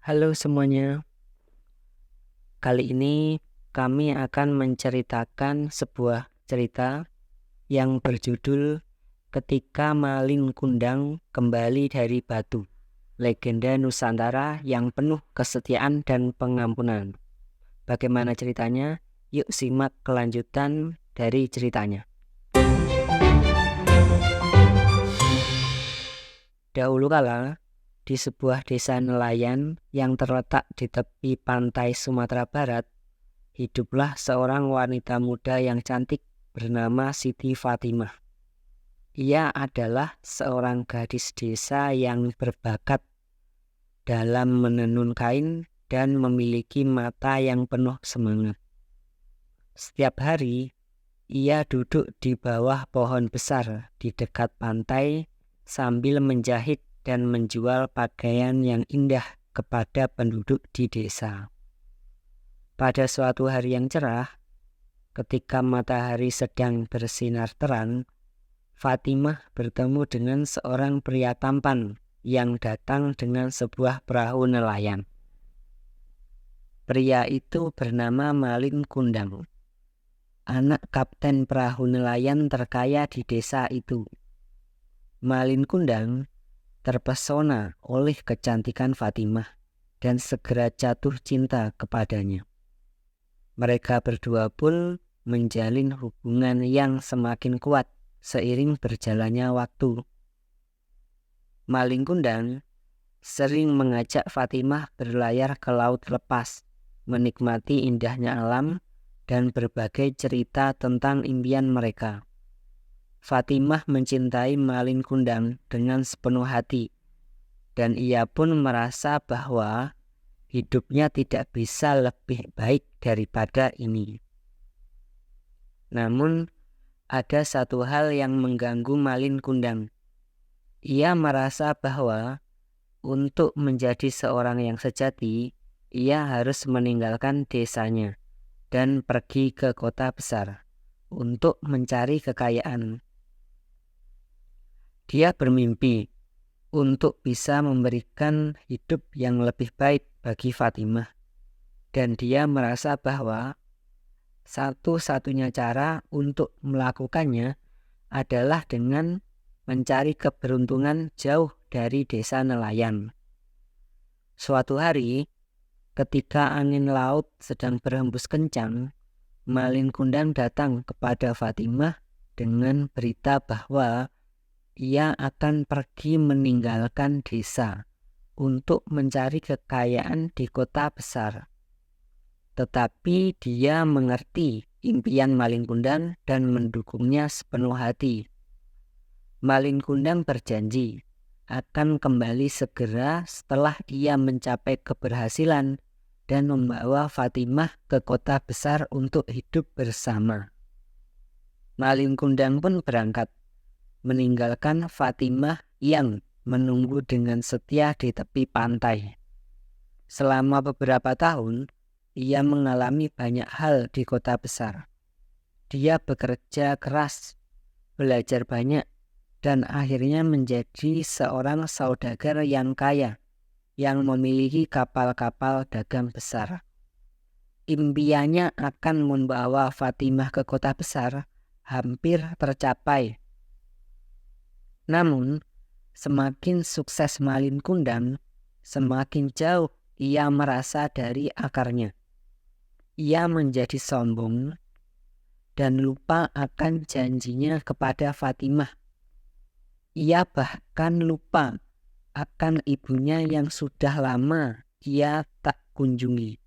Halo semuanya, kali ini kami akan menceritakan sebuah cerita yang berjudul Ketika Malin Kundang Kembali dari Batu, legenda Nusantara yang penuh kesetiaan dan pengampunan. Bagaimana ceritanya? Yuk simak kelanjutan dari ceritanya. Dahulu kala, di sebuah desa nelayan yang terletak di tepi pantai Sumatera Barat, hiduplah seorang wanita muda yang cantik bernama Siti Fatimah. Ia adalah seorang gadis desa yang berbakat dalam menenun kain dan memiliki mata yang penuh semangat. Setiap hari, ia duduk di bawah pohon besar di dekat pantai sambil menjahit dan menjual pakaian yang indah kepada penduduk di desa. Pada suatu hari yang cerah, ketika matahari sedang bersinar terang, Fatimah bertemu dengan seorang pria tampan yang datang dengan sebuah perahu nelayan. Pria itu bernama Malin Kundang, anak kapten perahu nelayan terkaya di desa itu. Malin Kundang terpesona oleh kecantikan Fatimah dan segera jatuh cinta kepadanya. Mereka berdua pun menjalin hubungan yang semakin kuat seiring berjalannya waktu. Malin Kundang sering mengajak Fatimah berlayar ke laut lepas, menikmati indahnya alam dan berbagai cerita tentang impian mereka. Fatimah mencintai Malin Kundang dengan sepenuh hati, dan ia pun merasa bahwa hidupnya tidak bisa lebih baik daripada ini. Namun, ada satu hal yang mengganggu Malin Kundang. Ia merasa bahwa untuk menjadi seorang yang sejati, ia harus meninggalkan desanya dan pergi ke kota besar untuk mencari kekayaan. Dia bermimpi untuk bisa memberikan hidup yang lebih baik bagi Fatimah, dan dia merasa bahwa satu-satunya cara untuk melakukannya adalah dengan mencari keberuntungan jauh dari desa nelayan. Suatu hari, ketika angin laut sedang berhembus kencang, Malin Kundang datang kepada Fatimah dengan berita bahwa ia akan pergi meninggalkan desa untuk mencari kekayaan di kota besar. Tetapi dia mengerti impian Malin Kundang dan mendukungnya sepenuh hati. Malin Kundang berjanji akan kembali segera setelah ia mencapai keberhasilan dan membawa Fatimah ke kota besar untuk hidup bersama. Malin Kundang pun berangkat, meninggalkan Fatimah yang menunggu dengan setia di tepi pantai. Selama beberapa tahun, ia mengalami banyak hal di kota besar. Dia bekerja keras, belajar banyak, dan akhirnya menjadi seorang saudagar yang kaya, yang memiliki kapal-kapal dagang besar. Impiannya akan membawa Fatimah ke kota besar hampir tercapai. Namun, semakin sukses Malin Kundang, semakin jauh ia merasa dari akarnya. Ia menjadi sombong dan lupa akan janjinya kepada Fatimah. Ia bahkan lupa akan ibunya yang sudah lama ia tak kunjungi.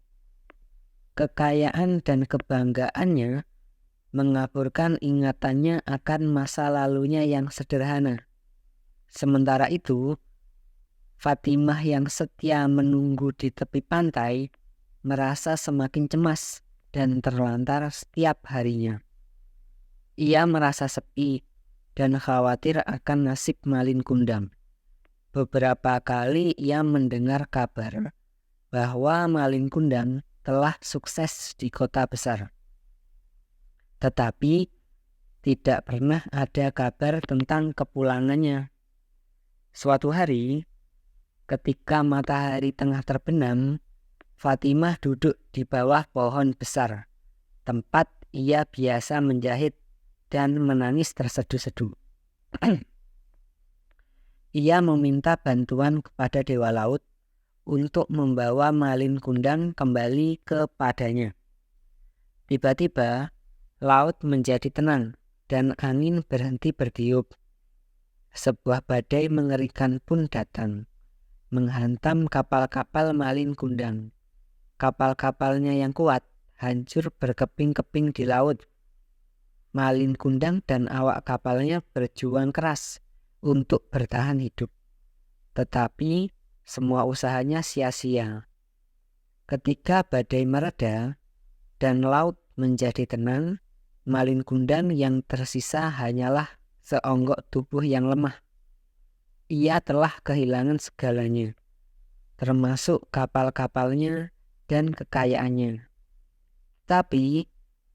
Kekayaan dan kebanggaannya mengaburkan ingatannya akan masa lalunya yang sederhana. Sementara itu, Fatimah yang setia menunggu di tepi pantai merasa semakin cemas dan terlantar setiap harinya. Ia merasa sepi dan khawatir akan nasib Malin Kundang. Beberapa kali ia mendengar kabar bahwa Malin Kundang telah sukses di kota besar. Tetapi tidak pernah ada kabar tentang kepulangannya. Suatu hari, Ketika matahari tengah terbenam, Fatimah duduk di bawah pohon besar, tempat ia biasa menjahit dan menangis terseduh-seduh. Ia meminta bantuan kepada Dewa Laut untuk membawa Malin Kundang kembali kepadanya. Tiba-tiba, laut menjadi tenang dan angin berhenti bertiup. Sebuah badai mengerikan pun datang, menghantam kapal-kapal Malin Kundang. Kapal-kapalnya yang kuat hancur berkeping-keping di laut. Malin Kundang dan awak kapalnya berjuang keras untuk bertahan hidup. Tetapi semua usahanya sia-sia. Ketika badai mereda dan laut menjadi tenang, Malin Kundang yang tersisa hanyalah seonggok tubuh yang lemah. Ia telah kehilangan segalanya, termasuk kapal-kapalnya dan kekayaannya. Tapi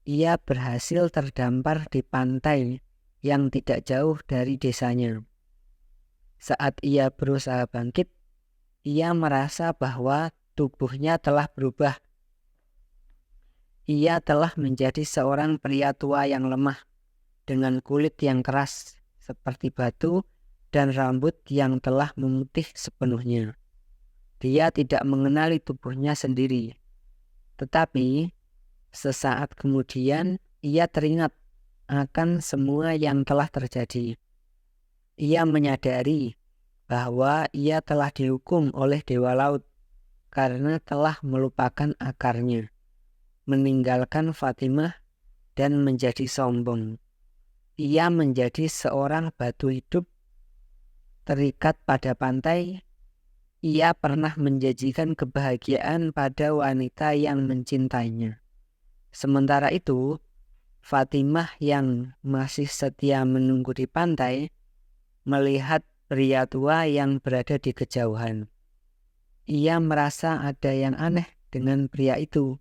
ia berhasil terdampar di pantai yang tidak jauh dari desanya. Saat ia berusaha bangkit, ia merasa bahwa tubuhnya telah berubah. Ia telah menjadi seorang pria tua yang lemah, dengan kulit yang keras seperti batu dan rambut yang telah memutih sepenuhnya. Dia tidak mengenali tubuhnya sendiri. Tetapi sesaat kemudian ia teringat akan semua yang telah terjadi. Ia menyadari bahwa ia telah dihukum oleh Dewa Laut karena telah melupakan akarnya, meninggalkan Fatimah dan menjadi sombong. Ia menjadi seorang batu hidup terikat pada pantai. Ia pernah menjanjikan kebahagiaan pada wanita yang mencintainya. Sementara itu, Fatimah yang masih setia menunggu di pantai melihat pria tua yang berada di kejauhan. Ia merasa ada yang aneh dengan pria itu,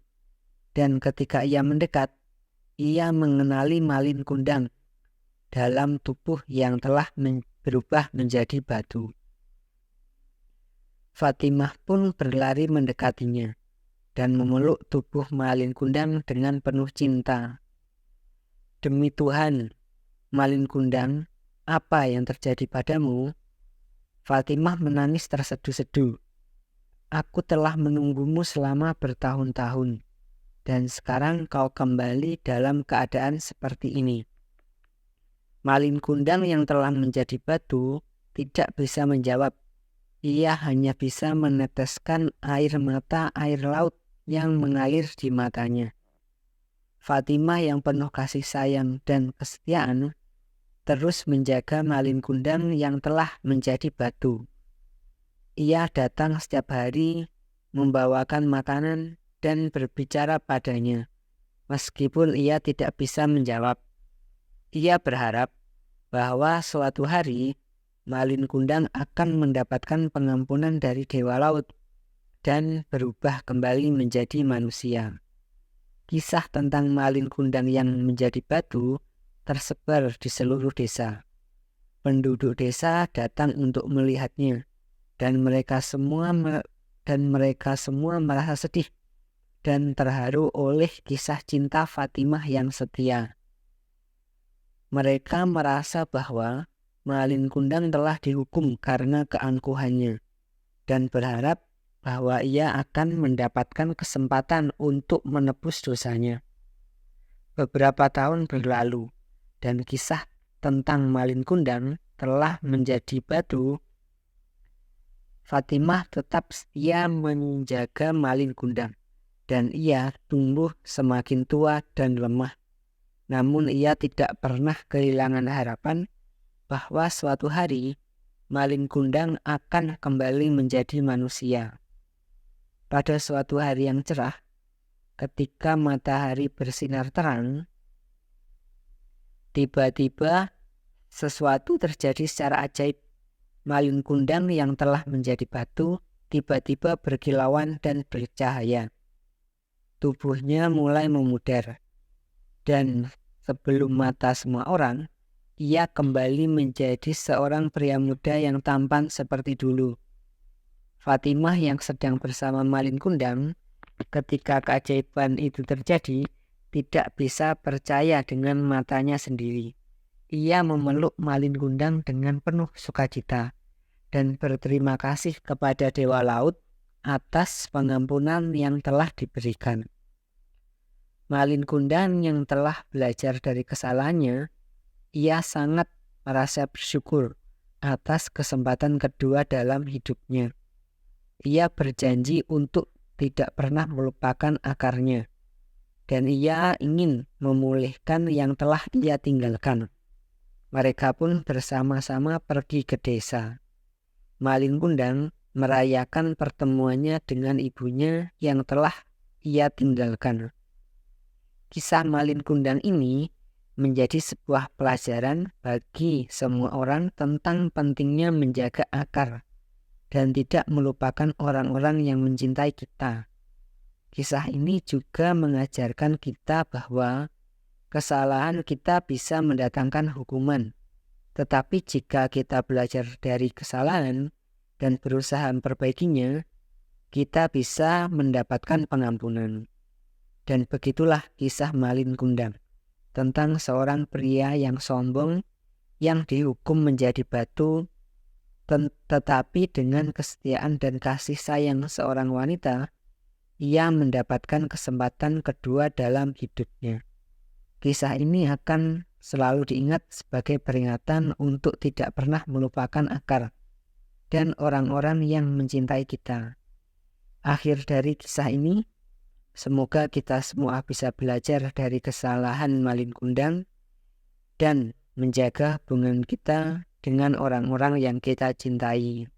dan ketika ia mendekat, ia mengenali Malin Kundang dalam tubuh yang telah berubah menjadi batu. Fatimah pun berlari mendekatinya dan memeluk tubuh Malin Kundang dengan penuh cinta. "Demi Tuhan, Malin Kundang, apa yang terjadi padamu?" Fatimah menangis terseduh-seduh. "Aku telah menunggumu selama bertahun-tahun, dan sekarang kau kembali dalam keadaan seperti ini." Malin Kundang yang telah menjadi batu tidak bisa menjawab. Ia hanya bisa meneteskan air mata air laut yang mengalir di matanya. Fatimah yang penuh kasih sayang dan kesetiaan terus menjaga Malin Kundang yang telah menjadi batu. Ia datang setiap hari, membawakan makanan dan berbicara padanya, meskipun ia tidak bisa menjawab. Ia berharap bahwa suatu hari Malin Kundang akan mendapatkan pengampunan dari Dewa Laut dan berubah kembali menjadi manusia. Kisah tentang Malin Kundang yang menjadi batu tersebar di seluruh desa. Penduduk desa datang untuk melihatnya, dan mereka semua merasa sedih dan terharu oleh kisah cinta Fatimah yang setia. Mereka merasa bahwa Malin Kundang telah dihukum karena keangkuhannya dan berharap bahwa ia akan mendapatkan kesempatan untuk menebus dosanya. Beberapa tahun berlalu dan kisah tentang Malin Kundang telah menjadi batu. Fatimah tetap setia menjaga Malin Kundang dan ia tumbuh semakin tua dan lemah. Namun ia tidak pernah kehilangan harapan bahwa suatu hari Malin Kundang akan kembali menjadi manusia. Pada suatu hari yang cerah, ketika matahari bersinar terang, tiba-tiba sesuatu terjadi secara ajaib. Malin Kundang yang telah menjadi batu tiba-tiba berkilauan dan bercahaya. Tubuhnya mulai memudar, dan sebelum mata semua orang, ia kembali menjadi seorang pria muda yang tampan seperti dulu. Fatimah yang sedang bersama Malin Kundang ketika keajaiban itu terjadi tidak bisa percaya dengan matanya sendiri. Ia memeluk Malin Kundang dengan penuh sukacita dan berterima kasih kepada Dewa Laut atas pengampunan yang telah diberikan. Malin Kundang yang telah belajar dari kesalahannya, ia sangat merasa bersyukur atas kesempatan kedua dalam hidupnya. Ia berjanji untuk tidak pernah melupakan akarnya, dan ia ingin memulihkan yang telah ia tinggalkan. Mereka pun bersama-sama pergi ke desa. Malin Kundang merayakan pertemuannya dengan ibunya yang telah ia tinggalkan. Kisah Malin Kundang ini menjadi sebuah pelajaran bagi semua orang tentang pentingnya menjaga akar dan tidak melupakan orang-orang yang mencintai kita. Kisah ini juga mengajarkan kita bahwa kesalahan kita bisa mendatangkan hukuman. Tetapi jika kita belajar dari kesalahan dan berusaha memperbaikinya, kita bisa mendapatkan pengampunan. Dan begitulah kisah Malin Kundang tentang seorang pria yang sombong yang dihukum menjadi batu, tetapi dengan kesetiaan dan kasih sayang seorang wanita, ia mendapatkan kesempatan kedua dalam hidupnya. Kisah ini akan selalu diingat sebagai peringatan untuk tidak pernah melupakan akar dan orang-orang yang mencintai kita. Akhir dari kisah ini, semoga kita semua bisa belajar dari kesalahan Malin Kundang dan menjaga hubungan kita dengan orang-orang yang kita cintai.